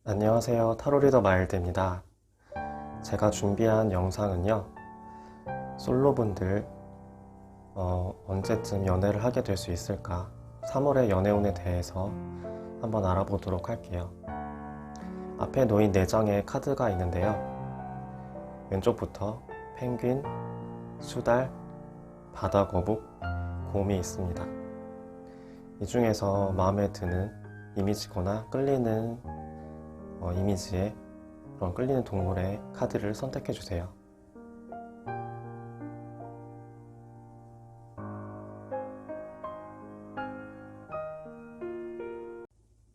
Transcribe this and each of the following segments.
안녕하세요. 타로리더 마일드입니다. 제가 준비한 영상은요, 솔로분들 언제쯤 연애를 하게 될 수 있을까, 3월의 연애운에 대해서 한번 알아보도록 할게요. 앞에 놓인 4장의 카드가 있는데요, 왼쪽부터 펭귄, 수달, 바다거북, 곰이 있습니다. 이 중에서 마음에 드는 이미지거나 끌리는 이미지에 그런 끌리는 동물의 카드를 선택해 주세요.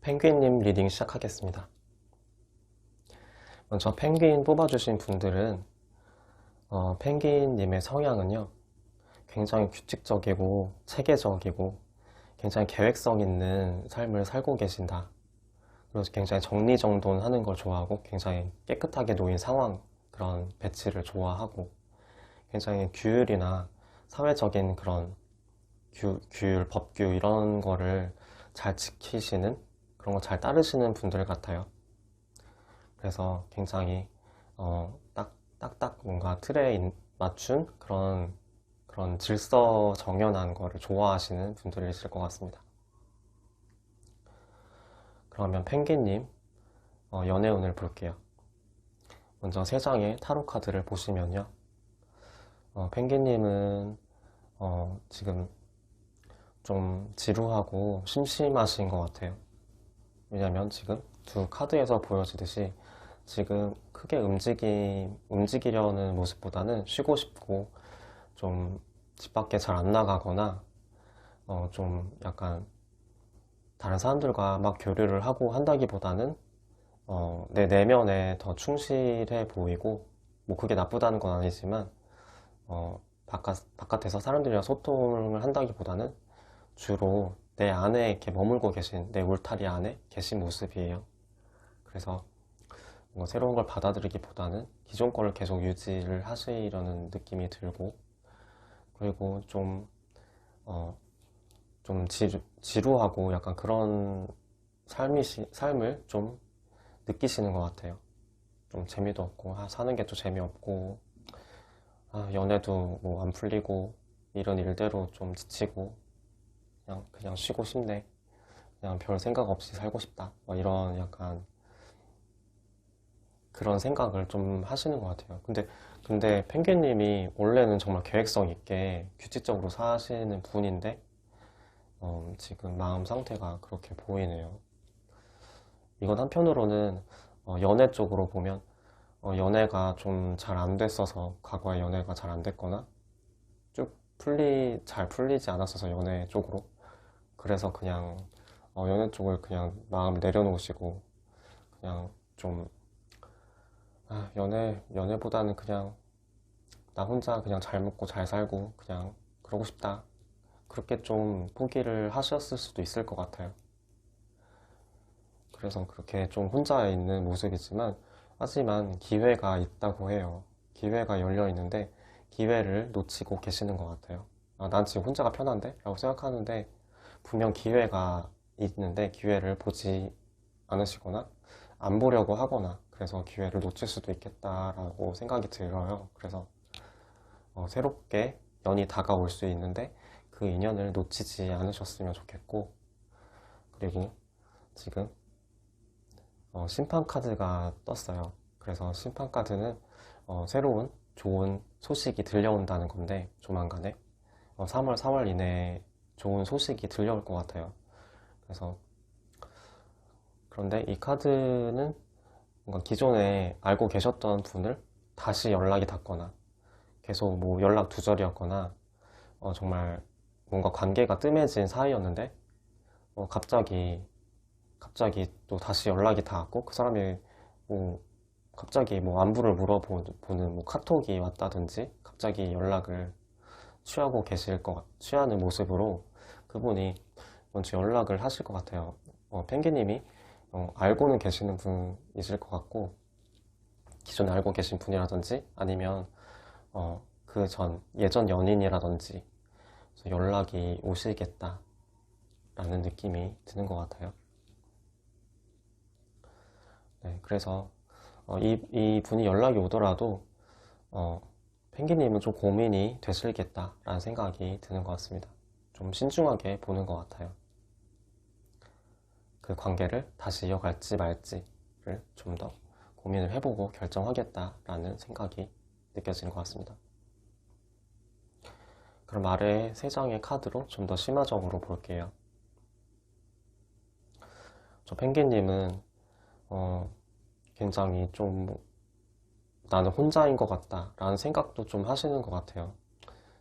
펭귄님 리딩 시작하겠습니다. 먼저 펭귄 뽑아주신 분들은 펭귄님의 성향은요, 굉장히 규칙적이고 체계적이고 굉장히 계획성 있는 삶을 살고 계신다. 그래서 굉장히 정리정돈하는 걸 좋아하고 굉장히 깨끗하게 놓인 상황, 그런 배치를 좋아하고 굉장히 규율이나 사회적인 그런 규율, 법규 이런 거를 잘 지키시는, 그런 거 잘 따르시는 분들 같아요. 그래서 굉장히 딱딱 뭔가 틀에 맞춘 그런 질서 정연한 거를 좋아하시는 분들이실 것 같습니다. 그러면 펭귄님 연애운을 볼게요. 먼저 3장의 타로 카드를 보시면요, 펭귄님은 지금 좀 지루하고 심심하신 것 같아요. 왜냐면 지금 두 카드에서 보여지듯이 지금 크게 움직이려는 모습보다는 쉬고 싶고, 좀 집 밖에 잘 안 나가거나 좀 약간 다른 사람들과 막 교류를 하고 한다기보다는 내 내면에 더 충실해 보이고, 뭐 그게 나쁘다는 건 아니지만 바깥에서 사람들이랑 소통을 한다기보다는 주로 내 안에 이렇게 머물고 계신, 내 울타리 안에 계신 모습이에요. 그래서 뭔가 새로운 걸 받아들이기보다는 기존 거를 계속 유지를 하시려는 느낌이 들고, 그리고 좀 지루하고 약간 그런 삶을 좀 느끼시는 것 같아요. 좀 재미도 없고, 사는 게 또 재미없고, 연애도 뭐 안 풀리고, 이런 일대로 좀 지치고, 그냥 쉬고 싶네. 그냥 별 생각 없이 살고 싶다. 뭐 이런 약간 그런 생각을 좀 하시는 것 같아요. 근데 펭귄님이 원래는 정말 계획성 있게 규칙적으로 사시는 분인데, 지금 마음 상태가 그렇게 보이네요. 이건 한편으로는 연애 쪽으로 보면 연애가 좀 잘 안 됐어서, 과거에 연애가 잘 안 됐거나 쭉 잘 풀리지 않았어서 연애 쪽으로, 그래서 그냥 연애 쪽을 그냥 마음 내려놓으시고 그냥 좀 연애보다는 그냥 나 혼자 그냥 잘 먹고 잘 살고 그냥 그러고 싶다, 그렇게 좀 포기를 하셨을 수도 있을 것 같아요. 그래서 그렇게 좀 혼자 있는 모습이지만, 하지만 기회가 있다고 해요. 기회가 열려 있는데 기회를 놓치고 계시는 것 같아요. 난 지금 혼자가 편한데? 라고 생각하는데 분명 기회가 있는데 기회를 보지 않으시거나 안 보려고 하거나, 그래서 기회를 놓칠 수도 있겠다라고 생각이 들어요. 그래서 새롭게 연이 다가올 수 있는데 그 인연을 놓치지 않으셨으면 좋겠고, 그리고 지금 심판 카드가 떴어요. 그래서 심판 카드는 새로운 좋은 소식이 들려온다는 건데, 조만간에 3월, 4월 이내에 좋은 소식이 들려올 것 같아요. 그래서 그런데 이 카드는 뭔가 기존에 알고 계셨던 분을 다시 연락이 닿거나, 계속 뭐 연락 두절이었거나 정말 뭔가 관계가 뜸해진 사이였는데 갑자기 또 다시 연락이 닿았고, 그 사람이 뭐 갑자기 뭐 안부를 물어보는 뭐 카톡이 왔다든지, 갑자기 연락을 취하는 모습으로 그분이 먼저 연락을 하실 것 같아요. 펭귄님이 알고는 계시는 분이실 것 같고, 기존에 알고 계신 분이라든지 아니면 예전 연인이라든지, 그래서 연락이 오시겠다라는 느낌이 드는 것 같아요. 네, 그래서 이 분이 연락이 오더라도 펭귄님은 좀 고민이 되실겠다라는 생각이 드는 것 같습니다. 좀 신중하게 보는 것 같아요. 그 관계를 다시 이어갈지 말지를 좀 더 고민을 해보고 결정하겠다라는 생각이 느껴지는 것 같습니다. 그럼 아래 세 장의 카드로 좀 더 심화적으로 볼게요. 저 펭귄님은 굉장히 좀 나는 혼자인 것 같다 라는 생각도 좀 하시는 것 같아요.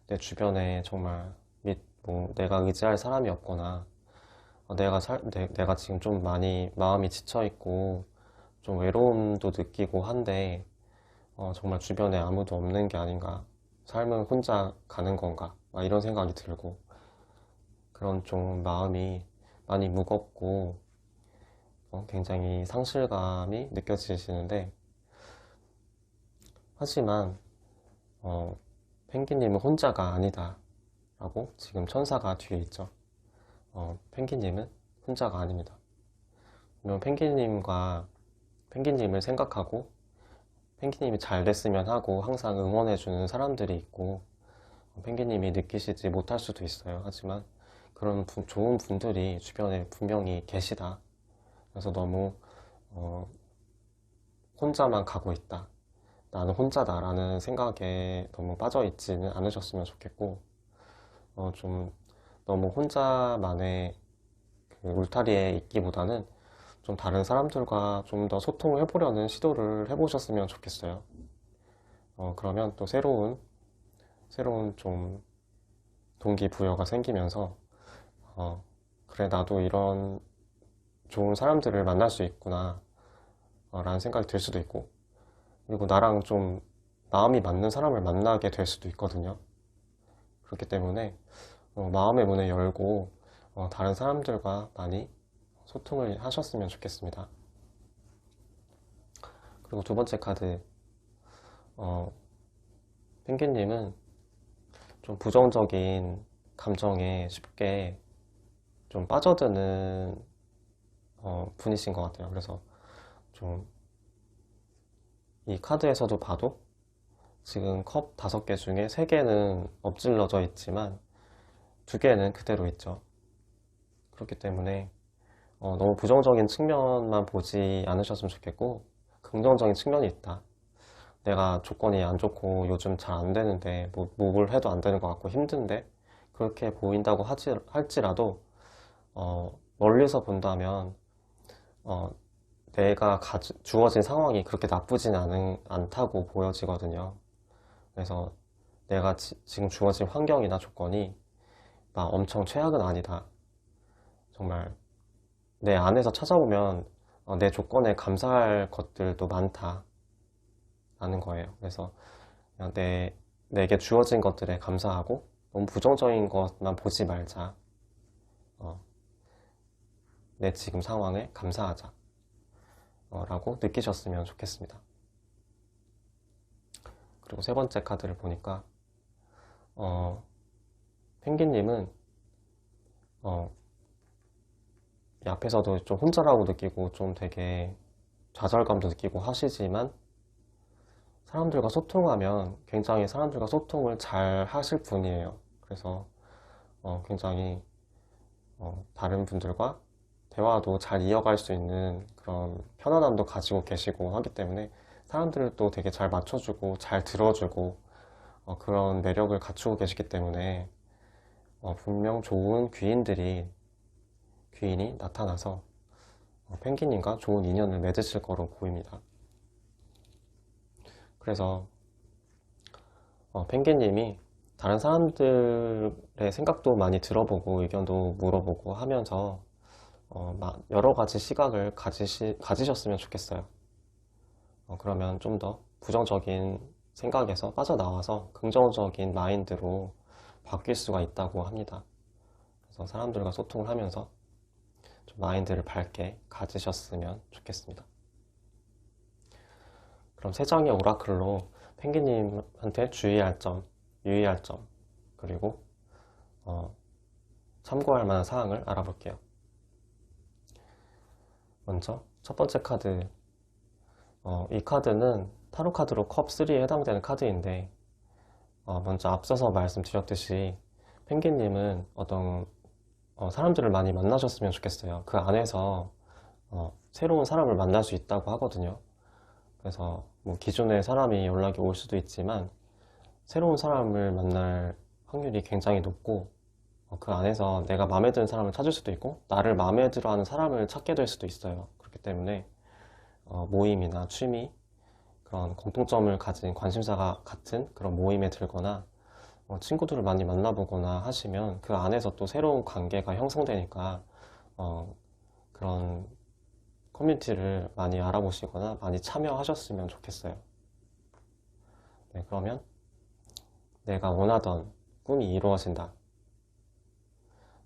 내 주변에 정말 뭐 내가 의지할 사람이 없거나 내가 지금 좀 많이 마음이 지쳐있고 좀 외로움도 느끼고 한데 정말 주변에 아무도 없는 게 아닌가, 삶은 혼자 가는 건가 막 이런 생각이 들고, 그런 좀 마음이 많이 무겁고 굉장히 상실감이 느껴지시는데, 하지만 펭귄님은 혼자가 아니다 라고 지금 천사가 뒤에 있죠. 펭귄님은 혼자가 아닙니다. 그러면 펭귄님을 생각하고 펭귄님이 잘 됐으면 하고 항상 응원해주는 사람들이 있고, 펭귄님이 느끼시지 못할 수도 있어요. 하지만 그런 좋은 분들이 주변에 분명히 계시다. 그래서 너무 혼자만 가고 있다, 나는 혼자다 라는 생각에 너무 빠져 있지는 않으셨으면 좋겠고, 좀 너무 혼자만의 그 울타리에 있기보다는 좀 다른 사람들과 좀 더 소통을 해보려는 시도를 해보셨으면 좋겠어요. 그러면 또 새로운 좀 동기부여가 생기면서, 그래, 나도 이런 좋은 사람들을 만날 수 있구나, 라는 생각이 들 수도 있고, 그리고 나랑 좀 마음이 맞는 사람을 만나게 될 수도 있거든요. 그렇기 때문에 마음의 문을 열고 다른 사람들과 많이 소통을 하셨으면 좋겠습니다. 그리고 두 번째 카드, 펭귄님은 좀 부정적인 감정에 쉽게 좀 빠져드는 분이신 것 같아요. 그래서 좀 이 카드에서도 봐도 지금 컵 5개 중에 3개는 엎질러져 있지만 2개는 그대로 있죠. 그렇기 때문에 너무 부정적인 측면만 보지 않으셨으면 좋겠고, 긍정적인 측면이 있다. 내가 조건이 안 좋고 요즘 잘 안 되는데 뭘 해도 안 되는 것 같고 힘든데, 그렇게 보인다고 할지라도 멀리서 본다면 내가 주어진 상황이 그렇게 나쁘진 않다고 보여지거든요. 그래서 내가 지금 주어진 환경이나 조건이 막 엄청 최악은 아니다. 정말 내 안에서 찾아보면 내 조건에 감사할 것들도 많다 라는 거예요. 그래서 그냥 내게 주어진 것들에 감사하고 너무 부정적인 것만 보지 말자. 내 지금 상황에 감사하자 라고 느끼셨으면 좋겠습니다. 그리고 세 번째 카드를 보니까 펭귄님은 이 앞에서도 좀 혼자라고 느끼고 좀 되게 좌절감도 느끼고 하시지만, 사람들과 소통하면 굉장히 사람들과 소통을 잘 하실 분이에요. 그래서 굉장히 다른 분들과 대화도 잘 이어갈 수 있는 그런 편안함도 가지고 계시고 하기 때문에 사람들도 되게 잘 맞춰주고 잘 들어주고 그런 매력을 갖추고 계시기 때문에 분명 좋은 귀인이 나타나서 펭귄님과 좋은 인연을 맺으실 거로 보입니다. 그래서 펭귄님이 다른 사람들의 생각도 많이 들어보고 의견도 물어보고 하면서 여러 가지 시각을 가지셨으면 좋겠어요. 그러면 좀 더 부정적인 생각에서 빠져나와서 긍정적인 마인드로 바뀔 수가 있다고 합니다. 그래서 사람들과 소통을 하면서 좀 마인드를 밝게 가지셨으면 좋겠습니다. 그럼 세 장의 오라클로 펭귄님한테 주의할 점, 유의할 점, 그리고 참고할 만한 사항을 알아볼게요. 먼저 첫 번째 카드, 이 카드는 타로 카드로 컵3에 해당되는 카드인데, 먼저 앞서서 말씀드렸듯이 펭귄님은 어떤 사람들을 많이 만나셨으면 좋겠어요. 그 안에서 새로운 사람을 만날 수 있다고 하거든요. 그래서 뭐 기존의 사람이 연락이 올 수도 있지만 새로운 사람을 만날 확률이 굉장히 높고, 그 안에서 내가 마음에 드는 사람을 찾을 수도 있고 나를 마음에 들어 하는 사람을 찾게 될 수도 있어요. 그렇기 때문에 모임이나 취미, 그런 공통점을 가진 관심사가 같은 그런 모임에 들거나 친구들을 많이 만나보거나 하시면 그 안에서 또 새로운 관계가 형성되니까 그런 커뮤니티를 많이 알아보시거나 많이 참여하셨으면 좋겠어요. 네, 그러면 내가 원하던 꿈이 이루어진다.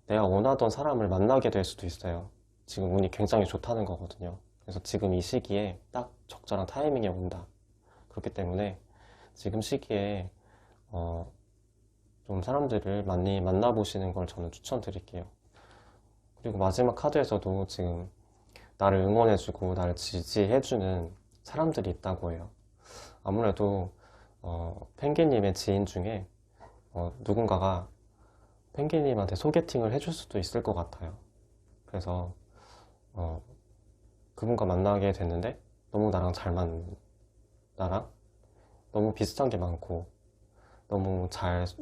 내가 원하던 사람을 만나게 될 수도 있어요. 지금 운이 굉장히 좋다는 거거든요. 그래서 지금 이 시기에 딱 적절한 타이밍에 온다. 그렇기 때문에 지금 시기에 좀 사람들을 많이 만나보시는 걸 저는 추천드릴게요. 그리고 마지막 카드에서도 지금 나를 응원해주고 나를 지지해주는 사람들이 있다고 해요. 아무래도 펭귄님의 지인 중에 누군가가 펭귄님한테 소개팅을 해줄 수도 있을 것 같아요. 그래서 그분과 만나게 됐는데 너무 나랑 너무 비슷한 게 많고 너무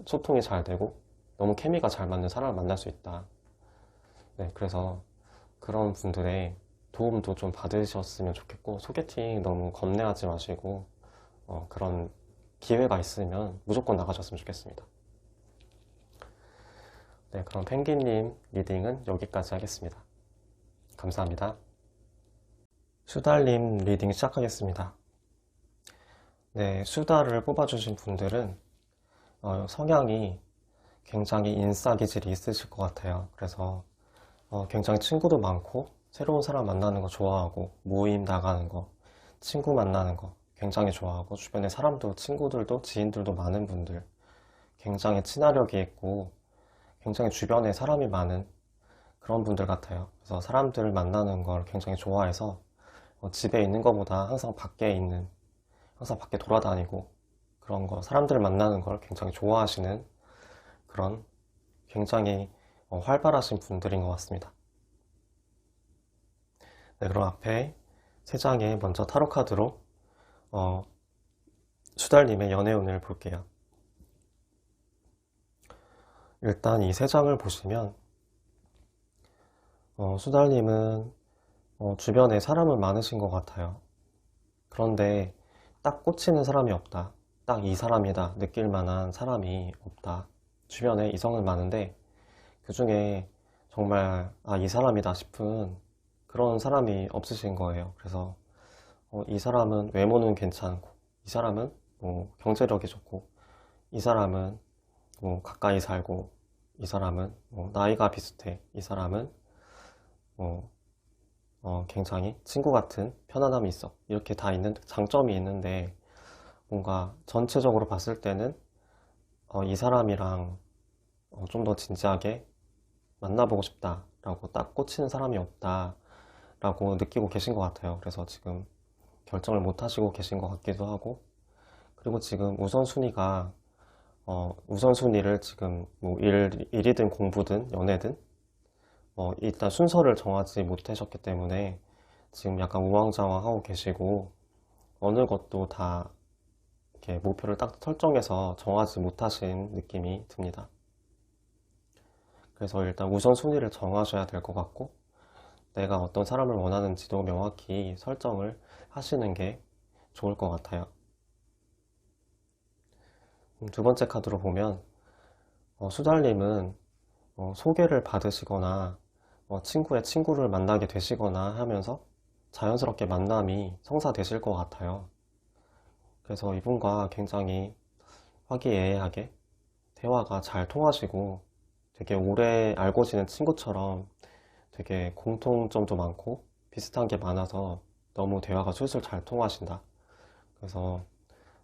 소통이 잘 되고 너무 케미가 잘 맞는 사람을 만날 수 있다. 네, 그래서 그런 분들의 도움도 좀 받으셨으면 좋겠고, 소개팅 너무 겁내하지 마시고 그런 기회가 있으면 무조건 나가셨으면 좋겠습니다. 네, 그럼 펭귄님 리딩은 여기까지 하겠습니다. 감사합니다. 수달님 리딩 시작하겠습니다. 네, 수달을 뽑아주신 분들은 성향이 굉장히 인싸 기질이 있으실 것 같아요. 그래서 굉장히 친구도 많고 새로운 사람 만나는 거 좋아하고 모임 나가는 거, 친구 만나는 거 굉장히 좋아하고 주변에 사람도 친구들도 지인들도 많은 분들, 굉장히 친화력이 있고 굉장히 주변에 사람이 많은 그런 분들 같아요. 그래서 사람들을 만나는 걸 굉장히 좋아해서 집에 있는 것보다 항상 밖에 돌아다니고 그런 거, 사람들 만나는 걸 굉장히 좋아하시는 그런 굉장히 활발하신 분들인 것 같습니다. 네, 그럼 앞에 세 장에 먼저 타로 카드로 수달님의 연애운을 볼게요. 일단 이 세 장을 보시면 수달님은 주변에 사람은 많으신 것 같아요. 그런데 딱 꽂히는 사람이 없다. 딱 이 사람이다 느낄 만한 사람이 없다. 주변에 이성은 많은데 그 중에 정말 이 사람이다 싶은 그런 사람이 없으신 거예요. 그래서 이 사람은 외모는 괜찮고, 이 사람은 뭐 경제력이 좋고, 이 사람은 뭐 가까이 살고, 이 사람은 뭐 나이가 비슷해, 이 사람은 뭐 굉장히 친구 같은 편안함이 있어. 이렇게 다 있는 장점이 있는데 뭔가 전체적으로 봤을 때는 이 사람이랑 좀 더 진지하게 만나보고 싶다라고 딱 꽂히는 사람이 없다라고 느끼고 계신 것 같아요. 그래서 지금 결정을 못 하시고 계신 것 같기도 하고, 그리고 지금 우선순위를 지금 뭐 일이든 공부든 연애든 일단 순서를 정하지 못하셨기 때문에 지금 약간 우왕좌왕하고 계시고 어느 것도 다 이렇게 목표를 딱 설정해서 정하지 못하신 느낌이 듭니다. 그래서 일단 우선순위를 정하셔야 될 것 같고, 내가 어떤 사람을 원하는지도 명확히 설정을 하시는 게 좋을 것 같아요. 두 번째 카드로 보면 수달님은 소개를 받으시거나 친구의 친구를 만나게 되시거나 하면서 자연스럽게 만남이 성사되실 것 같아요. 그래서 이분과 굉장히 화기애애하게 대화가 잘 통하시고 되게 오래 알고 지낸 친구처럼 되게 공통점도 많고 비슷한 게 많아서 너무 대화가 술술 잘 통하신다. 그래서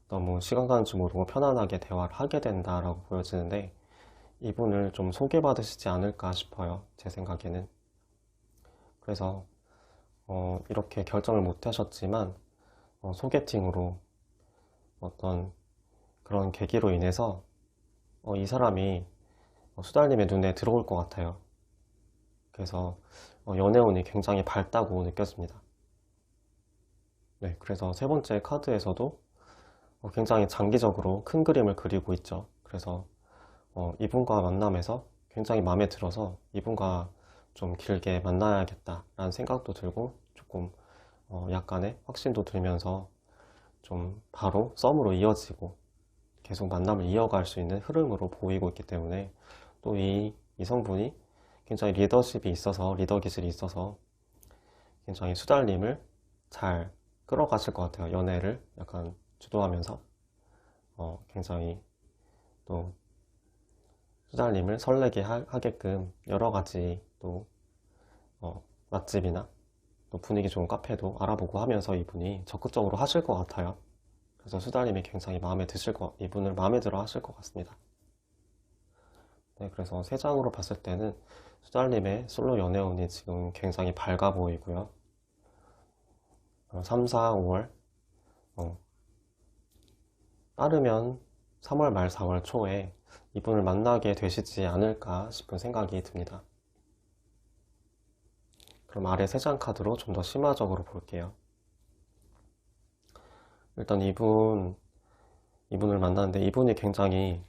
너무 시간 가는 줄 모르고 편안하게 대화를 하게 된다라고 보여지는데, 이분을 좀 소개받으시지 않을까 싶어요. 제 생각에는. 그래서 이렇게 결정을 못 하셨지만 소개팅으로 어떤 그런 계기로 인해서 이 사람이 수달님의 눈에 들어올 것 같아요. 그래서 연애운이 굉장히 밝다고 느껴집니다. 네, 그래서 세 번째 카드에서도 굉장히 장기적으로 큰 그림을 그리고 있죠. 그래서 이분과 만남에서 굉장히 마음에 들어서 이분과 좀 길게 만나야겠다라는 생각도 들고 조금 약간의 확신도 들면서 좀 바로 썸으로 이어지고 계속 만남을 이어갈 수 있는 흐름으로 보이고 있기 때문에 또 이 이성분이 굉장히 리더십이 있어서 리더 기질이 있어서 굉장히 수달님을 잘 끌어가실 것 같아요. 연애를 약간 주도하면서 굉장히 또 수달님을 설레게 하게끔 여러 가지 또 맛집이나 또 분위기 좋은 카페도 알아보고 하면서 이분이 적극적으로 하실 것 같아요. 그래서 수달님이 굉장히 이분을 마음에 들어 하실 것 같습니다. 네, 그래서 세 장으로 봤을 때는 수달님의 솔로 연애운이 지금 굉장히 밝아 보이고요. 3, 4, 5월 빠르면 3월 말 4월 초에 이분을 만나게 되시지 않을까 싶은 생각이 듭니다. 그럼 아래 세 장 카드로 좀 더 심화적으로 볼게요. 일단 이분을 만났는데 이분이 굉장히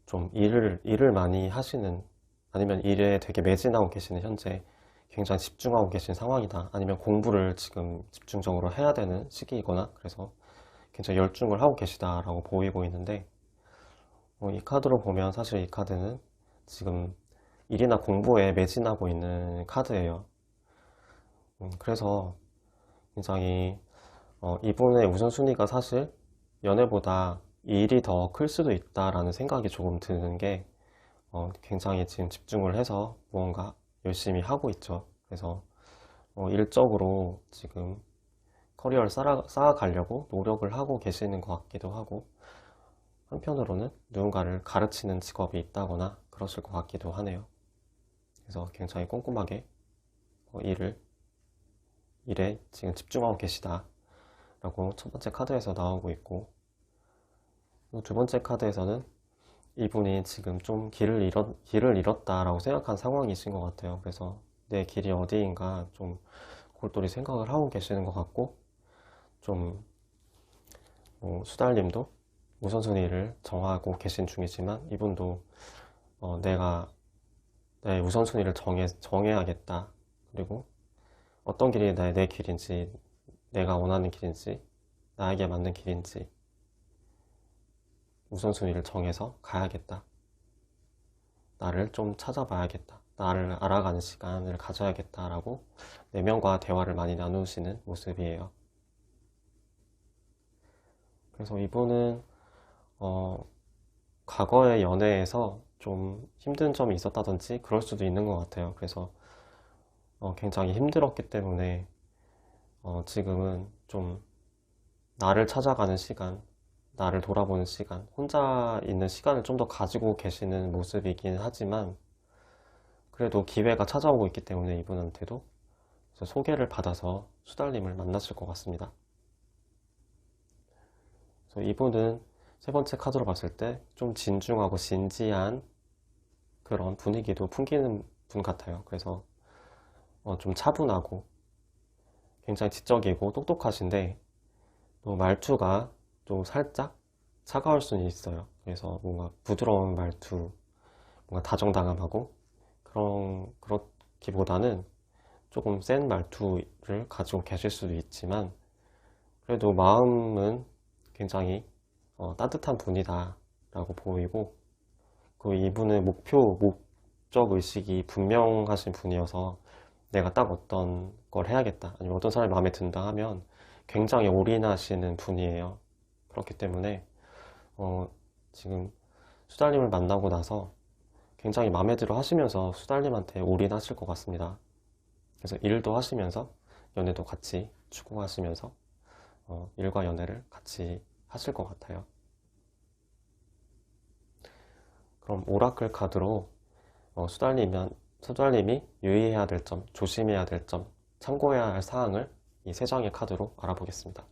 좀 일을 많이 하시는, 아니면 일에 되게 매진하고 계시는, 현재 굉장히 집중하고 계신 상황이다, 아니면 공부를 지금 집중적으로 해야 되는 시기이거나, 그래서 굉장히 열중을 하고 계시다라고 보이고 있는데, 이 카드로 보면 사실 이 카드는 지금 일이나 공부에 매진하고 있는 카드예요. 그래서 굉장히 이분의 우선순위가 사실 연애보다 일이 더 클 수도 있다라는 생각이 조금 드는 게, 굉장히 지금 집중을 해서 무언가 열심히 하고 있죠. 그래서 일적으로 지금 커리어를 쌓아가려고 노력을 하고 계시는 것 같기도 하고, 한편으로는 누군가를 가르치는 직업이 있다거나 그러실 것 같기도 하네요. 그래서 굉장히 꼼꼼하게 일에 지금 집중하고 계시다 라고 첫 번째 카드에서 나오고 있고, 두 번째 카드에서는 이분이 지금 좀 길을 잃었다라고 생각한 상황이신 것 같아요. 그래서 내 길이 어디인가 좀 골똘히 생각을 하고 계시는 것 같고, 좀 수달님도 우선순위를 정하고 계신 중이지만 이분도 내가 내 우선순위를 정해야겠다. 그리고 어떤 길이 내 길인지, 내가 원하는 길인지, 나에게 맞는 길인지 우선순위를 정해서 가야겠다. 나를 좀 찾아봐야겠다. 나를 알아가는 시간을 가져야겠다라고 내면과 대화를 많이 나누시는 모습이에요. 그래서 이분은 과거의 연애에서 좀 힘든 점이 있었다든지 그럴 수도 있는 것 같아요. 그래서 굉장히 힘들었기 때문에 지금은 좀 나를 찾아가는 시간, 나를 돌아보는 시간, 혼자 있는 시간을 좀 더 가지고 계시는 모습이긴 하지만, 그래도 기회가 찾아오고 있기 때문에 이분한테도 소개를 받아서 수달님을 만났을 것 같습니다. 그래서 이분은 세 번째 카드로 봤을 때 좀 진중하고 진지한 그런 분위기도 풍기는 분 같아요. 그래서 좀 차분하고 굉장히 지적이고 똑똑하신데, 또 말투가 좀 살짝 차가울 수는 있어요. 그래서 뭔가 부드러운 말투, 뭔가 다정다감하고 그렇기보다는 조금 센 말투를 가지고 계실 수도 있지만, 그래도 마음은 굉장히 따뜻한 분이다 라고 보이고, 그 이분의 목적 의식이 분명하신 분이어서 내가 딱 어떤 걸 해야겠다, 아니면 어떤 사람이 마음에 든다 하면 굉장히 올인하시는 분이에요. 그렇기 때문에 지금 수달님을 만나고 나서 굉장히 마음에 들어 하시면서 수달님한테 올인하실 것 같습니다. 그래서 일도 하시면서 연애도 같이 추구하시면서 일과 연애를 같이 하실 것 같아요. 그럼 오라클 카드로 수달님이 유의해야 될 점, 조심해야 될 점, 참고해야 할 사항을 이 세 장의 카드로 알아보겠습니다.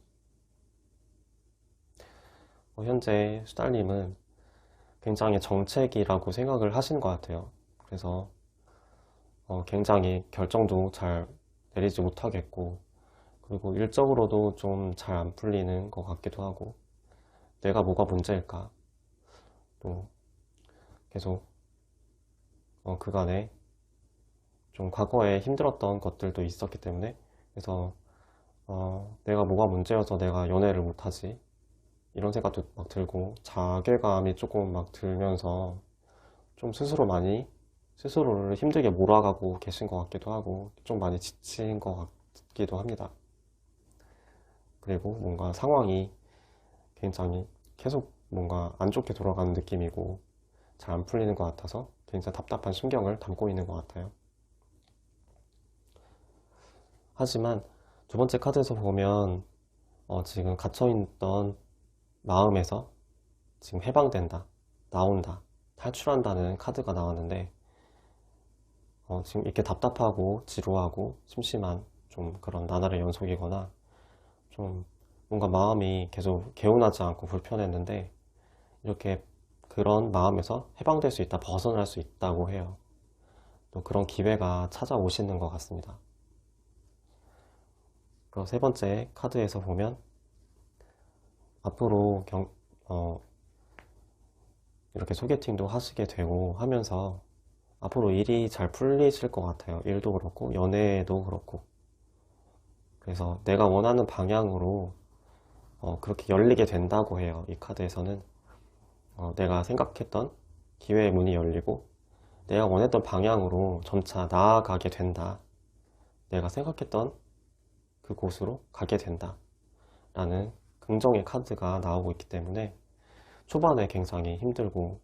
현재 수달님은 굉장히 정체기라고 생각을 하시는 것 같아요. 그래서 굉장히 결정도 잘 내리지 못하겠고, 그리고 일적으로도 좀 잘 안 풀리는 것 같기도 하고, 내가 뭐가 문제일까? 또 계속 그간에 좀 과거에 힘들었던 것들도 있었기 때문에, 그래서 내가 뭐가 문제여서 내가 연애를 못하지? 이런 생각도 막 들고 자괴감이 조금 막 들면서 좀 스스로를 힘들게 몰아가고 계신 것 같기도 하고 좀 많이 지친 것 같기도 합니다. 그리고 뭔가 상황이 굉장히 계속 뭔가 안 좋게 돌아가는 느낌이고 잘 안 풀리는 것 같아서 굉장히 답답한 심경을 담고 있는 것 같아요. 하지만 두 번째 카드에서 보면 지금 갇혀있던 마음에서 지금 해방된다, 나온다, 탈출한다는 카드가 나왔는데 지금 이렇게 답답하고 지루하고 심심한 좀 그런 나날의 연속이거나 좀 뭔가 마음이 계속 개운하지 않고 불편했는데 이렇게 그런 마음에서 해방될 수 있다, 벗어날 수 있다고 해요. 또 그런 기회가 찾아오시는 것 같습니다. 그리고 세 번째 카드에서 보면 앞으로 이렇게 소개팅도 하시게 되고 하면서 앞으로 일이 잘 풀리실 것 같아요. 일도 그렇고 연애도 그렇고. 그래서 내가 원하는 방향으로 그렇게 열리게 된다고 해요. 이 카드에서는 내가 생각했던 기회의 문이 열리고 내가 원했던 방향으로 점차 나아가게 된다. 내가 생각했던 그곳으로 가게 된다. 라는 긍정의 카드가 나오고 있기 때문에 초반에 굉장히 힘들고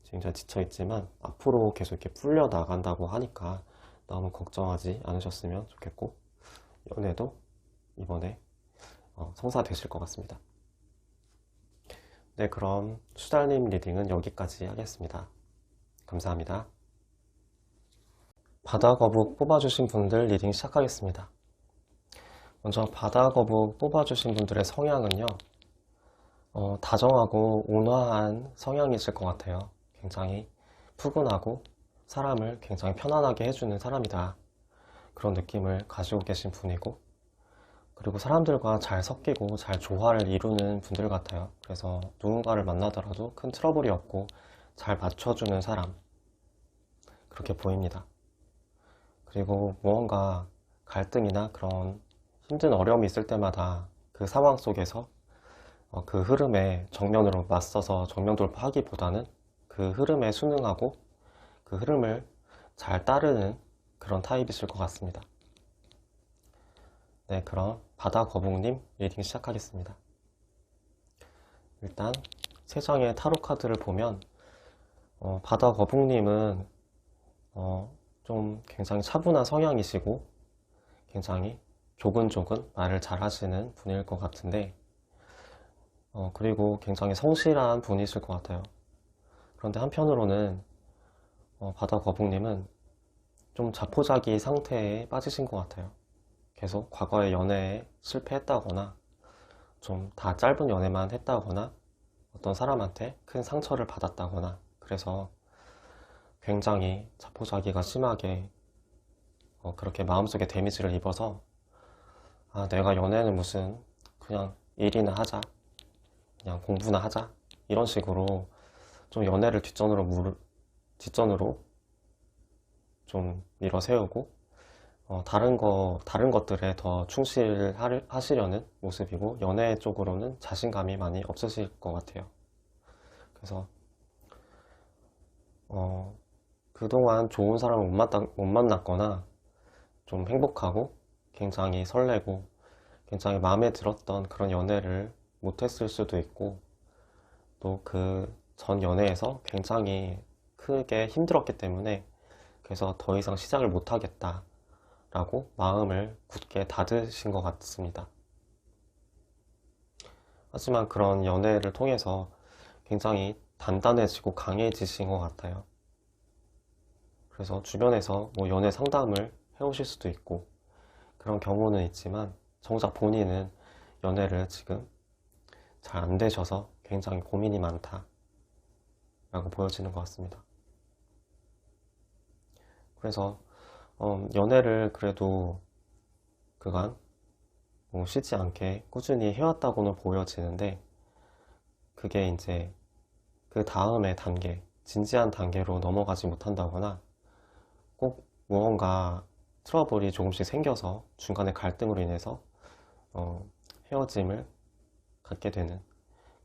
진짜 지쳐있지만 앞으로 계속 이렇게 풀려 나간다고 하니까 너무 걱정하지 않으셨으면 좋겠고 연애도 이번에 성사되실 것 같습니다. 네, 그럼 수달님 리딩은 여기까지 하겠습니다. 감사합니다. 바다거북 뽑아주신 분들 리딩 시작하겠습니다. 먼저 바다거북 뽑아주신 분들의 성향은요, 다정하고 온화한 성향이실 것 같아요. 굉장히 푸근하고 사람을 굉장히 편안하게 해주는 사람이다. 그런 느낌을 가지고 계신 분이고, 그리고 사람들과 잘 섞이고 잘 조화를 이루는 분들 같아요. 그래서 누군가를 만나더라도 큰 트러블이 없고 잘 맞춰주는 사람, 그렇게 보입니다. 그리고 무언가 갈등이나 그런 힘든 어려움이 있을 때마다 그 상황 속에서 그 흐름에 정면으로 맞서서 정면 돌파하기보다는 그 흐름에 순응하고 그 흐름을 잘 따르는 그런 타입이실 것 같습니다. 네, 그럼 바다거북님 리딩 시작하겠습니다. 일단 세 장의 타로 카드를 보면 바다거북님은 좀 굉장히 차분한 성향이시고 굉장히 조근조근 말을 잘 하시는 분일 것 같은데 그리고 굉장히 성실한 분이실 것 같아요. 그런데 한편으로는 바다거북님은 좀 자포자기 상태에 빠지신 것 같아요. 계속 과거의 연애에 실패했다거나 좀 다 짧은 연애만 했다거나 어떤 사람한테 큰 상처를 받았다거나 그래서 굉장히 자포자기가 심하게 그렇게 마음속에 데미지를 입어서 내가 연애는 무슨 그냥 일이나 하자, 그냥 공부나 하자 이런 식으로 좀 연애를 뒷전으로 좀 밀어세우고 다른 것들에 더 충실하시려는 모습이고 연애 쪽으로는 자신감이 많이 없으실 것 같아요. 그래서 그동안 좋은 사람을 못 만났거나 좀 행복하고 굉장히 설레고 굉장히 마음에 들었던 그런 연애를 못했을 수도 있고 또 그 전 연애에서 굉장히 크게 힘들었기 때문에 그래서 더 이상 시작을 못하겠다 라고 마음을 굳게 닫으신 것 같습니다. 하지만 그런 연애를 통해서 굉장히 단단해지고 강해지신 것 같아요. 그래서 주변에서 뭐 연애 상담을 해오실 수도 있고 그런 경우는 있지만 정작 본인은 연애를 지금 잘 안 되셔서 굉장히 고민이 많다 라고 보여지는 것 같습니다. 그래서 연애를 그래도 그간 뭐 쉬지 않게 꾸준히 해왔다고는 보여지는데, 그게 이제 그 다음의 단계, 진지한 단계로 넘어가지 못한다거나 꼭 무언가 트러블이 조금씩 생겨서 중간에 갈등으로 인해서 헤어짐을 갖게 되는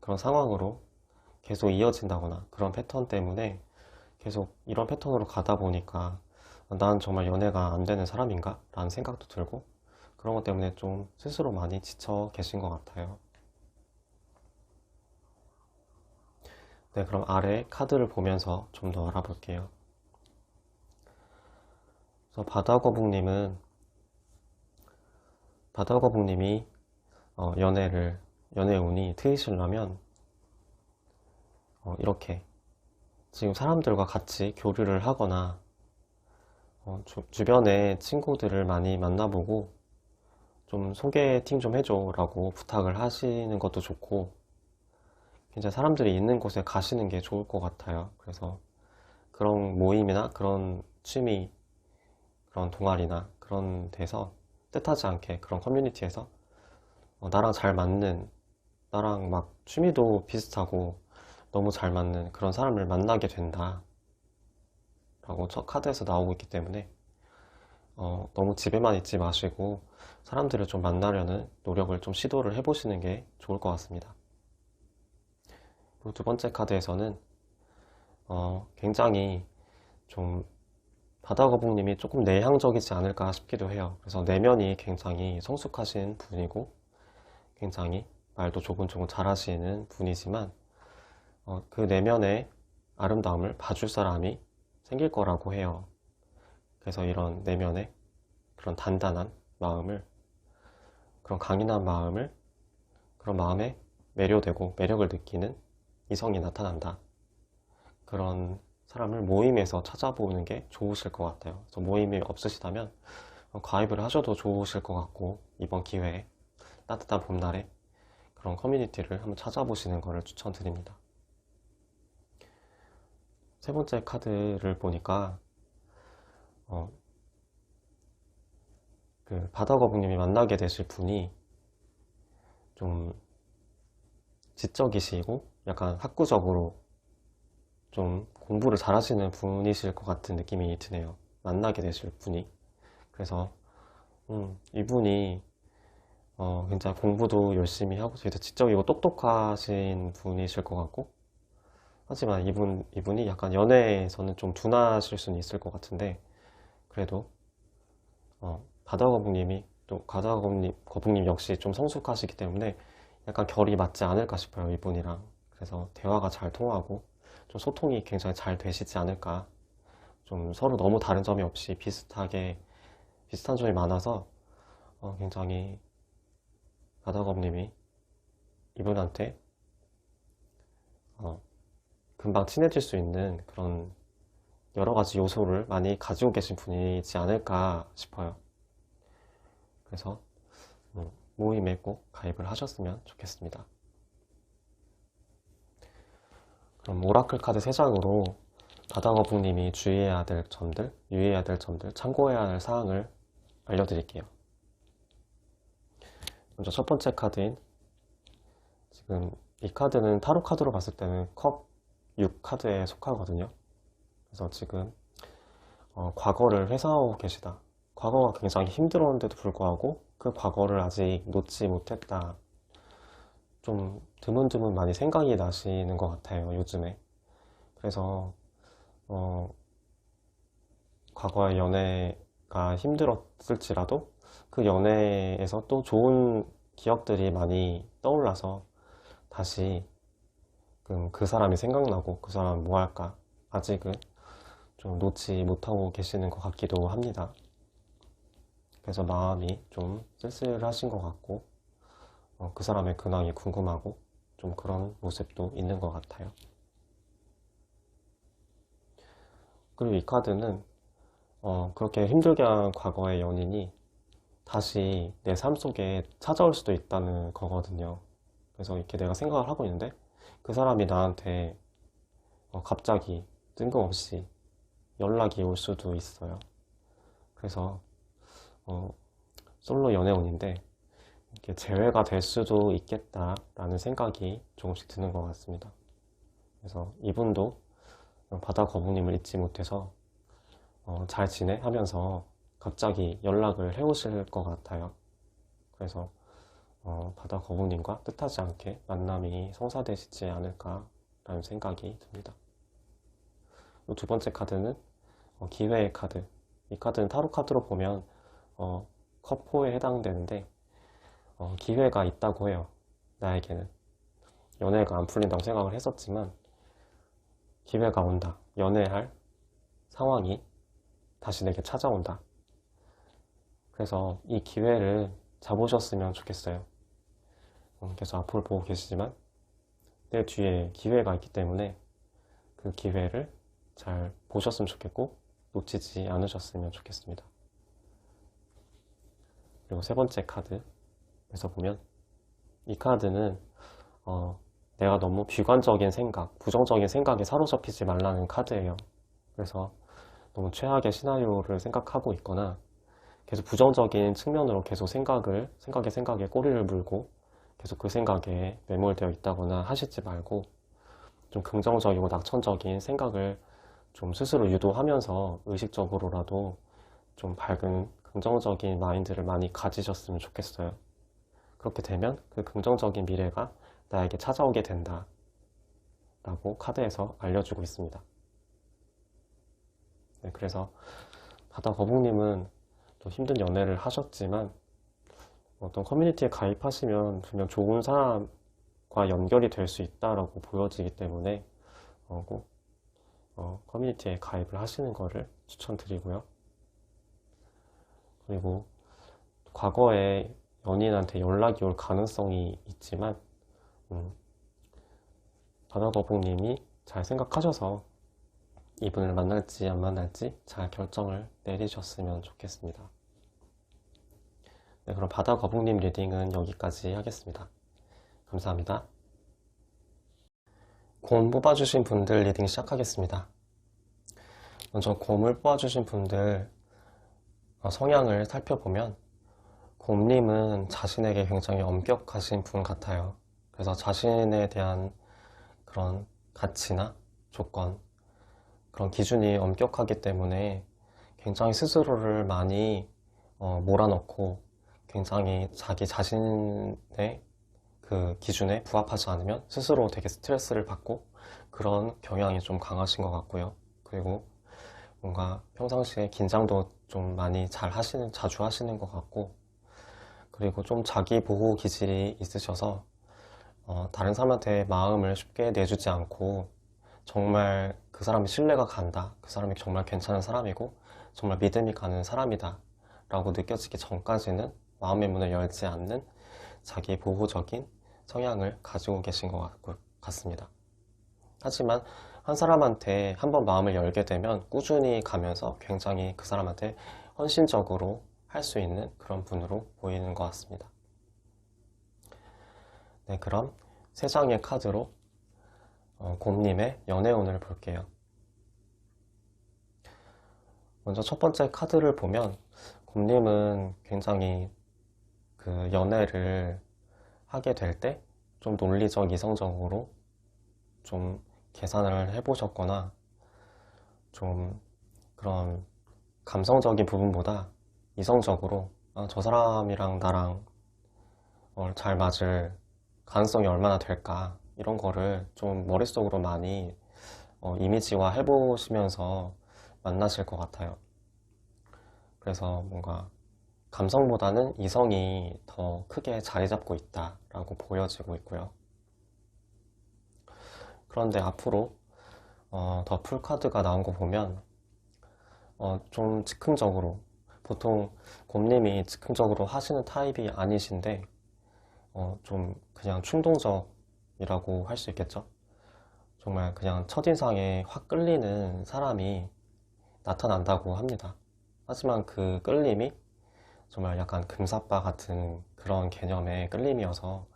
그런 상황으로 계속 이어진다거나, 그런 패턴 때문에 계속 이런 패턴으로 가다 보니까 난 정말 연애가 안 되는 사람인가? 라는 생각도 들고, 그런 것 때문에 좀 스스로 많이 지쳐 계신 것 같아요. 네, 그럼 아래 카드를 보면서 좀 더 알아볼게요. 그래서 바다거북님이 연애 운이 트이시려면 이렇게 지금 사람들과 같이 교류를 하거나 주변에 친구들을 많이 만나보고 좀 소개팅 좀 해줘 라고 부탁을 하시는 것도 좋고, 굉장히 사람들이 있는 곳에 가시는 게 좋을 것 같아요. 그래서 그런 모임이나 그런 취미, 그런 동아리나 그런 데서 뜻하지 않게 그런 커뮤니티에서 나랑 잘 맞는, 나랑 막 취미도 비슷하고 너무 잘 맞는 그런 사람을 만나게 된다 라고 첫 카드에서 나오고 있기 때문에 너무 집에만 있지 마시고 사람들을 좀 만나려는 노력을 좀 시도를 해보시는 게 좋을 것 같습니다. 그리고 두 번째 카드에서는 굉장히 좀 바다거북님이 조금 내향적이지 않을까 싶기도 해요. 그래서 내면이 굉장히 성숙하신 분이고 굉장히 말도 조곤조곤 잘하시는 분이지만 그 내면의 아름다움을 봐줄 사람이 생길 거라고 해요. 그래서 이런 내면의 그런 단단한 마음을, 그런 강인한 마음을, 그런 마음에 매료되고 매력을 느끼는 이성이 나타난다. 그런 사람을 모임에서 찾아보는 게 좋으실 것 같아요. 그래서 모임이 없으시다면 가입을 하셔도 좋으실 것 같고, 이번 기회에 따뜻한 봄날에 그런 커뮤니티를 한번 찾아보시는 것을 추천드립니다. 세 번째 카드를 보니까 그 바다거북님이 만나게 되실 분이 좀 지적이시고 약간 학구적으로 좀 공부를 잘하시는 분이실 것 같은 느낌이 드네요. 만나게 되실 분이. 그래서 이분이 굉장히 공부도 열심히 하고 되게 지적이고 똑똑하신 분이실 것 같고, 하지만 이분이 약간 연애에서는 좀 둔하실 수는 있을 것 같은데, 그래도 바다거북님이 또 거북님 역시 좀 성숙하시기 때문에 약간 결이 맞지 않을까 싶어요, 이분이랑. 그래서 대화가 잘 통하고 좀 소통이 굉장히 잘 되시지 않을까. 좀 서로 너무 다른 점이 없이 비슷한 점이 많아서 굉장히 바다거북님이 이분한테 금방 친해질 수 있는 그런 여러 가지 요소를 많이 가지고 계신 분이지 않을까 싶어요. 그래서 모임에 꼭 가입을 하셨으면 좋겠습니다. 그럼 오라클 카드 3장으로 바다거북님이 주의해야 될 점들, 유의해야 될 점들, 참고해야 할 사항을 알려드릴게요. 먼저 첫 번째 카드인, 지금 이 카드는 타로 카드로 봤을 때는 컵 6 카드에 속하거든요. 그래서 지금 과거를 회상하고 계시다. 과거가 굉장히 힘들었는데도 불구하고 그 과거를 아직 놓지 못했다. 좀 드문드문 많이 생각이 나시는 것 같아요, 요즘에. 그래서 과거의 연애가 힘들었을지라도 그 연애에서 또 좋은 기억들이 많이 떠올라서 다시 그 사람이 생각나고 그 사람 뭐 할까 아직은 좀 놓지 못하고 계시는 것 같기도 합니다. 그래서 마음이 좀 쓸쓸하신 것 같고 그 사람의 근황이 궁금하고 좀 그런 모습도 있는 것 같아요. 그리고 이 카드는 그렇게 힘들게 한 과거의 연인이 다시 내 삶 속에 찾아올 수도 있다는 거거든요. 그래서 이렇게 내가 생각을 하고 있는데 그 사람이 나한테 갑자기 뜬금없이 연락이 올 수도 있어요. 그래서 솔로 연애운인데 이게 재회가 될 수도 있겠다라는 생각이 조금씩 드는 것 같습니다. 그래서 이분도 바다 거북님을 잊지 못해서 잘 지내? 하면서 갑자기 연락을 해오실 것 같아요. 그래서 바다 거북님과 뜻하지 않게 만남이 성사되시지 않을까라는 생각이 듭니다. 두 번째 카드는 기회의 카드. 이 카드는 타로 카드로 보면 컵4에 해당되는데 기회가 있다고 해요. 나에게는 연애가 안 풀린다고 생각을 했었지만 기회가 온다. 연애할 상황이 다시 내게 찾아온다. 그래서 이 기회를 잡으셨으면 좋겠어요. 계속 앞을 보고 계시지만 내 뒤에 기회가 있기 때문에 그 기회를 잘 보셨으면 좋겠고 놓치지 않으셨으면 좋겠습니다. 그리고 세 번째 카드에서 보면 이 카드는 내가 너무 비관적인 생각, 부정적인 생각에 사로잡히지 말라는 카드예요. 그래서 너무 최악의 시나리오를 생각하고 있거나 계속 부정적인 측면으로 계속 생각에 꼬리를 물고 계속 그 생각에 매몰되어 있다거나 하시지 말고 좀 긍정적이고 낙천적인 생각을 좀 스스로 유도하면서 의식적으로라도 좀 밝은 긍정적인 마인드를 많이 가지셨으면 좋겠어요. 그렇게 되면 그 긍정적인 미래가 나에게 찾아오게 된다 라고 카드에서 알려주고 있습니다. 네, 그래서 바다 거북님은 또 힘든 연애를 하셨지만 어떤 커뮤니티에 가입하시면 분명 좋은 사람과 연결이 될 수 있다라고 보여지기 때문에 꼭 커뮤니티에 가입을 하시는 것을 추천드리고요. 그리고 과거에 연인한테 연락이 올 가능성이 있지만 바다거북님이 잘 생각하셔서 이분을 만날지 안 만날지 잘 결정을 내리셨으면 좋겠습니다. 네, 그럼 바다거북님 리딩은 여기까지 하겠습니다. 감사합니다. 곰 뽑아주신 분들 리딩 시작하겠습니다. 먼저 곰을 뽑아주신 분들 성향을 살펴보면 곰님은 자신에게 굉장히 엄격하신 분 같아요. 그래서 자신에 대한 그런 가치나 조건, 그런 기준이 엄격하기 때문에 굉장히 스스로를 많이 몰아넣고 굉장히 자기 자신의 그 기준에 부합하지 않으면 스스로 되게 스트레스를 받고 그런 경향이 좀 강하신 것 같고요. 그리고 뭔가 평상시에 긴장도 좀 많이 자주 하시는 것 같고, 그리고 좀 자기 보호 기질이 있으셔서 다른 사람한테 마음을 쉽게 내주지 않고 정말 그 사람이 신뢰가 간다, 그 사람이 정말 괜찮은 사람이고 정말 믿음이 가는 사람이다 라고 느껴지기 전까지는 마음의 문을 열지 않는 자기 보호적인 성향을 가지고 계신 것 같습니다. 하지만 한 사람한테 한번 마음을 열게 되면 꾸준히 가면서 굉장히 그 사람한테 헌신적으로 할 수 있는 그런 분으로 보이는 것 같습니다. 네, 그럼 세 장의 카드로 곰님의 연애운을 볼게요. 먼저 첫 번째 카드를 보면 곰님은 굉장히 그 연애를 하게 될 때 좀 논리적, 이성적으로 좀 계산을 해보셨거나 좀 그런 감성적인 부분보다 이성적으로 저 사람이랑 나랑 잘 맞을 가능성이 얼마나 될까 이런 거를 좀 머릿속으로 많이 이미지화 해보시면서 만나실 것 같아요. 그래서 뭔가 감성보다는 이성이 더 크게 자리 잡고 있다라고 보여지고 있고요. 그런데 앞으로 더 풀카드가 나온 거 보면 좀 즉흥적으로, 보통 곰님이 즉흥적으로 하시는 타입이 아니신데 좀 그냥 충동적이라고 할 수 있겠죠. 정말 그냥 첫인상에 확 끌리는 사람이 나타난다고 합니다. 하지만 그 끌림이 정말 약간 금사빠 같은 그런 개념의 끌림이어서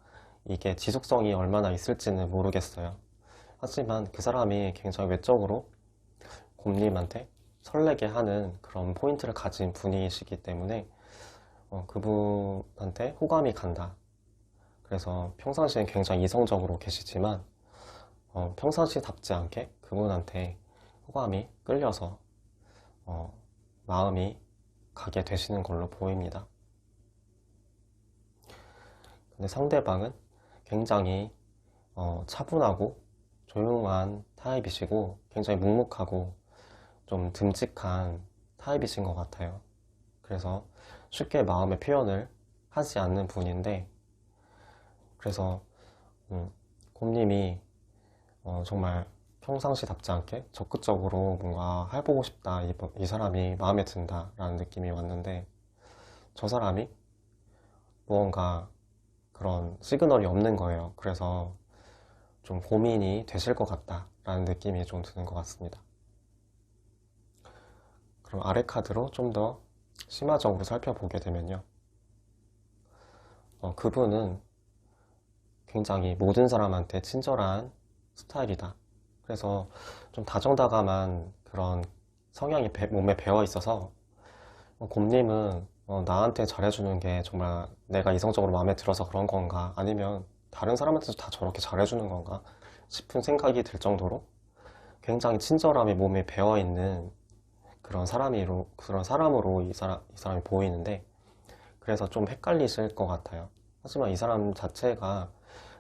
이게 지속성이 얼마나 있을지는 모르겠어요. 하지만 그 사람이 굉장히 외적으로 곰님한테 설레게 하는 그런 포인트를 가진 분이시기 때문에 그분한테 호감이 간다. 그래서 평상시엔 굉장히 이성적으로 계시지만 평상시답지 않게 그분한테 호감이 끌려서 마음이 가게 되시는 걸로 보입니다. 근데 상대방은 굉장히 차분하고 조용한 타입이시고 굉장히 묵묵하고 좀 듬직한 타입이신 것 같아요. 그래서 쉽게 마음의 표현을 하지 않는 분인데, 그래서 곰님이 정말 평상시답지 않게 적극적으로 뭔가 해보고 싶다, 이 사람이 마음에 든다 라는 느낌이 왔는데, 저 사람이 무언가 그런 시그널이 없는 거예요. 그래서 좀 고민이 되실 것 같다 라는 느낌이 좀 드는 것 같습니다. 그럼 아래 카드로 좀 더 심화적으로 살펴보게 되면요, 그분은 굉장히 모든 사람한테 친절한 스타일이다. 그래서 좀 다정다감한 그런 성향이 몸에 배어 있어서 곰님은 나한테 잘해주는 게 정말 내가 이성적으로 마음에 들어서 그런 건가, 아니면 다른 사람한테도 다 저렇게 잘해주는 건가 싶은 생각이 들 정도로 굉장히 친절함이 몸에 배어 있는 그런 사람으로 이 사람이 보이는데, 그래서 좀 헷갈리실 것 같아요. 하지만 이 사람 자체가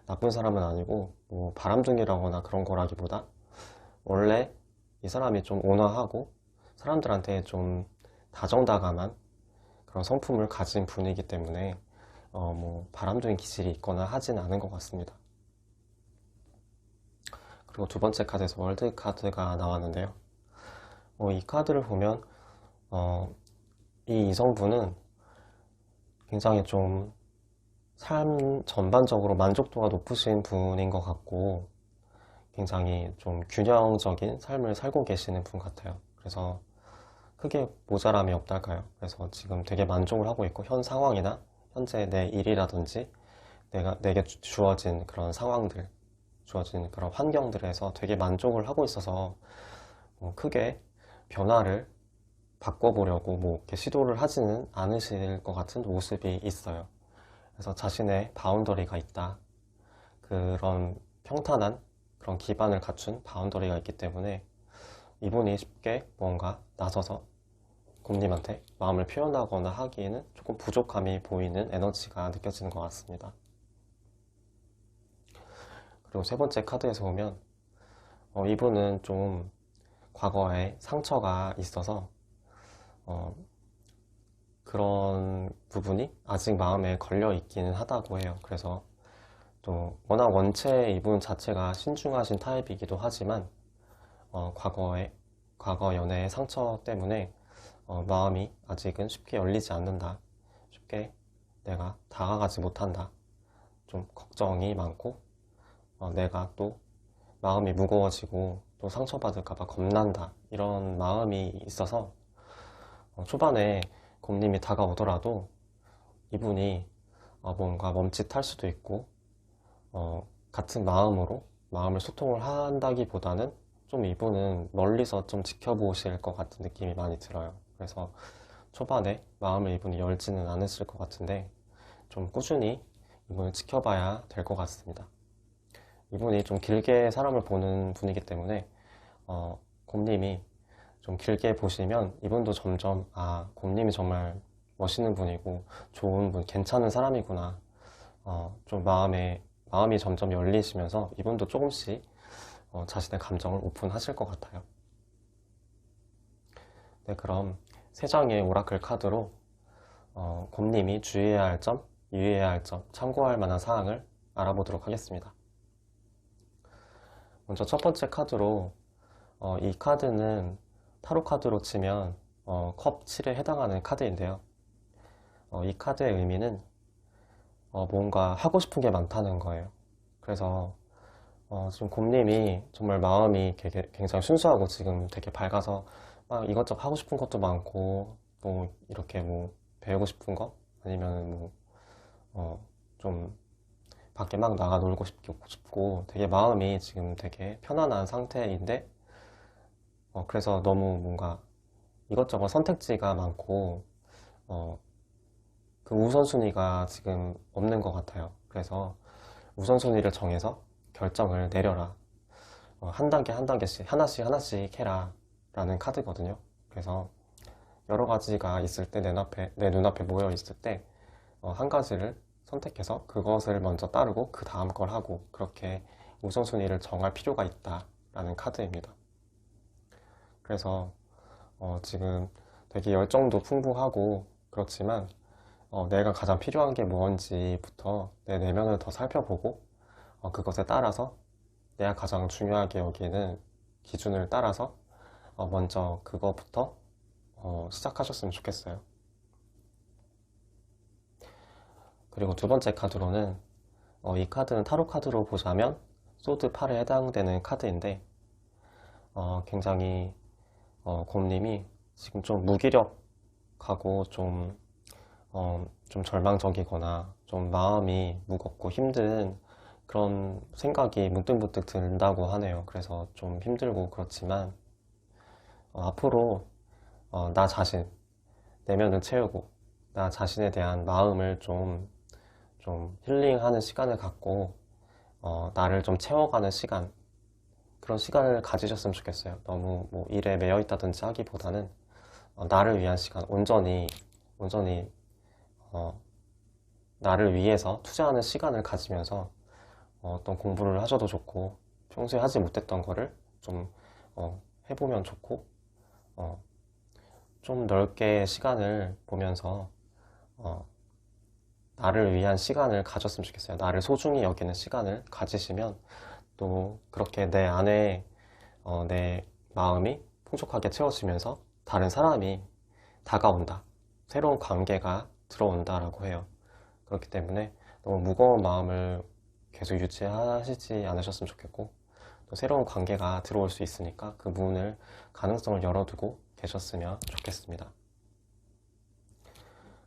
나쁜 사람은 아니고 뭐 바람둥이라거나 그런 거라기보다 원래 이 사람이 좀 온화하고 사람들한테 좀 다정다감한 그런 성품을 가진 분이기 때문에 뭐 바람둥이 기질이 있거나 하진 않은 것 같습니다. 그리고 두 번째 카드에서 월드 카드가 나왔는데요. 이 카드를 보면 이 이성분은 굉장히 좀 삶 전반적으로 만족도가 높으신 분인 것 같고 굉장히 좀 균형적인 삶을 살고 계시는 분 같아요. 그래서 크게 모자람이 없달까요? 그래서 지금 되게 만족을 하고 있고, 현 상황이나 현재 내 일이라든지 내게 주어진 그런 상황들, 주어진 그런 환경들에서 되게 만족을 하고 있어서 크게 변화를 바꿔보려고 뭐 이렇게 시도를 하지는 않으실 것 같은 모습이 있어요. 그래서 자신의 바운더리가 있다. 그런 평탄한 그런 기반을 갖춘 바운더리가 있기 때문에 이분이 쉽게 뭔가 나서서 곰님한테 마음을 표현하거나 하기에는 조금 부족함이 보이는 에너지가 느껴지는 것 같습니다. 그리고 세 번째 카드에서 보면 이분은 좀 과거에 상처가 있어서 그런 부분이 아직 마음에 걸려 있기는 하다고 해요. 그래서 또 워낙 원체 이분 자체가 신중하신 타입이기도 하지만 과거 연애의 상처 때문에 마음이 아직은 쉽게 열리지 않는다. 쉽게 내가 다가가지 못한다. 좀 걱정이 많고 내가 또 마음이 무거워지고 또 상처받을까봐 겁난다. 이런 마음이 있어서 초반에 곰님이 다가오더라도 이분이 뭔가 멈칫할 수도 있고 같은 마음으로 마음을 소통을 한다기보다는 좀 이분은 멀리서 좀 지켜보실 것 같은 느낌이 많이 들어요. 그래서 초반에 마음을 이분이 열지는 않으실 것 같은데 좀 꾸준히 이분을 지켜봐야 될 것 같습니다. 이분이 좀 길게 사람을 보는 분이기 때문에 곰님이 좀 길게 보시면 이분도 점점 곰님이 정말 멋있는 분이고 좋은 분, 괜찮은 사람이구나. 좀 마음이 점점 열리시면서 이분도 조금씩 자신의 감정을 오픈하실 것 같아요. 네, 그럼 세 장의 오라클 카드로 곰님이 주의해야 할 점, 유의해야 할 점, 참고할 만한 사항을 알아보도록 하겠습니다. 먼저 첫 번째 카드로 이 카드는 타로 카드로 치면 컵 7에 해당하는 카드인데요. 이 카드의 의미는 뭔가 하고 싶은 게 많다는 거예요. 그래서 지금 곰님이 정말 마음이 굉장히 순수하고 지금 되게 밝아서 막 이것저것 하고 싶은 것도 많고 뭐 이렇게 뭐 배우고 싶은 거 아니면 뭐 좀 밖에 막 나가 놀고 싶고 되게 마음이 지금 되게 편안한 상태인데 그래서 너무 뭔가 이것저것 선택지가 많고 어, 그 우선순위가 지금 없는 것 같아요. 그래서 우선순위를 정해서 결정을 내려라. 한 단계 한 단계씩 하나씩 해라 라는 카드거든요. 그래서 여러 가지가 있을 때 내 눈앞에 모여 있을 때 한 가지를 선택해서 그것을 먼저 따르고 그 다음 걸 하고 그렇게 우선순위를 정할 필요가 있다라는 카드입니다. 그래서 지금 되게 열정도 풍부하고 그렇지만 내가 가장 필요한 게 뭔지부터 내 내면을 더 살펴보고 그것에 따라서 내가 가장 중요하게 여기는 기준을 따라서 먼저 그거부터 시작하셨으면 좋겠어요. 그리고 두 번째 카드로는 이 카드는 타로 카드로 보자면 소드 8에 해당되는 카드인데 굉장히 곰님이 지금 좀 무기력하고 좀 절망적이거나 좀 마음이 무겁고 힘든 그런 생각이 문득문득 든다고 하네요. 그래서 좀 힘들고 그렇지만 앞으로 나 자신, 내면을 채우고 나 자신에 대한 마음을 좀 힐링하는 시간을 갖고 나를 좀 채워가는 시간, 그런 시간을 가지셨으면 좋겠어요. 너무 뭐 일에 매여 있다든지 하기보다는 나를 위한 시간, 온전히 어, 나를 위해서 투자하는 시간을 가지면서 어떤 공부를 하셔도 좋고 평소에 하지 못했던 거를 좀 해보면 좋고 어, 좀 넓게 시간을 보면서 나를 위한 시간을 가졌으면 좋겠어요. 나를 소중히 여기는 시간을 가지시면 또 그렇게 내 안에 내 마음이 풍족하게 채워지면서 다른 사람이 다가온다. 새로운 관계가 들어온다라고 해요. 그렇기 때문에 너무 무거운 마음을 계속 유지하시지 않으셨으면 좋겠고 또 새로운 관계가 들어올 수 있으니까 그 문을 가능성을 열어두고 계셨으면 좋겠습니다.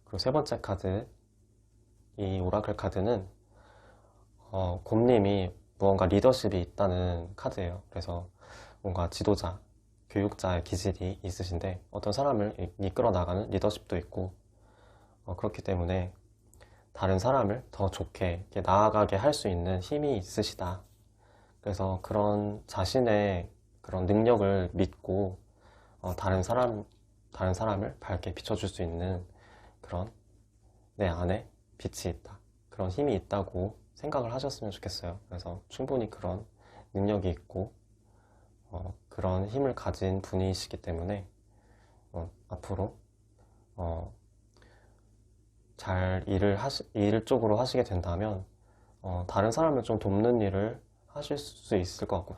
그리고 세 번째 카드, 이 오라클 카드는 곰님이 무언가 리더십이 있다는 카드예요. 그래서 뭔가 지도자, 교육자의 기질이 있으신데 어떤 사람을 이끌어 나가는 리더십도 있고 그렇기 때문에 다른 사람을 더 좋게 이렇게 나아가게 할 수 있는 힘이 있으시다. 그래서 그런 자신의 그런 능력을 믿고 다른 사람을 밝게 비춰줄 수 있는 그런 내 안에 빛이 있다. 그런 힘이 있다고 생각을 하셨으면 좋겠어요. 그래서 충분히 그런 능력이 있고 그런 힘을 가진 분이시기 때문에 앞으로 잘 일 쪽으로 하시게 된다면 다른 사람을 좀 돕는 일을 하실 수 있을 것 같고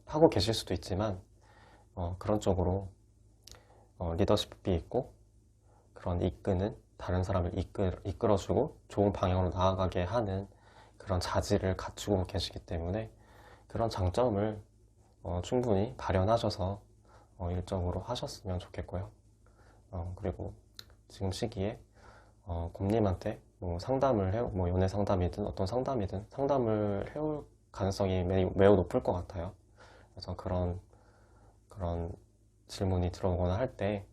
하고 계실 수도 있지만 그런 쪽으로 리더십이 있고 그런 이끄는 다른 사람을 이끌어주고 좋은 방향으로 나아가게 하는 그런 자질을 갖추고 계시기 때문에 그런 장점을 충분히 발현하셔서 일적으로 하셨으면 좋겠고요. 그리고 지금 시기에 곰님한테 뭐 뭐 연애 상담이든 어떤 상담이든 상담을 해올 가능성이 매우 높을 것 같아요. 그래서 그런 질문이 들어오거나 할 때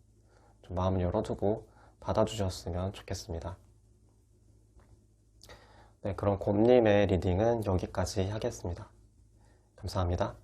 좀 마음을 열어두고 받아주셨으면 좋겠습니다. 네, 그럼 곰님의 리딩은 여기까지 하겠습니다. 감사합니다.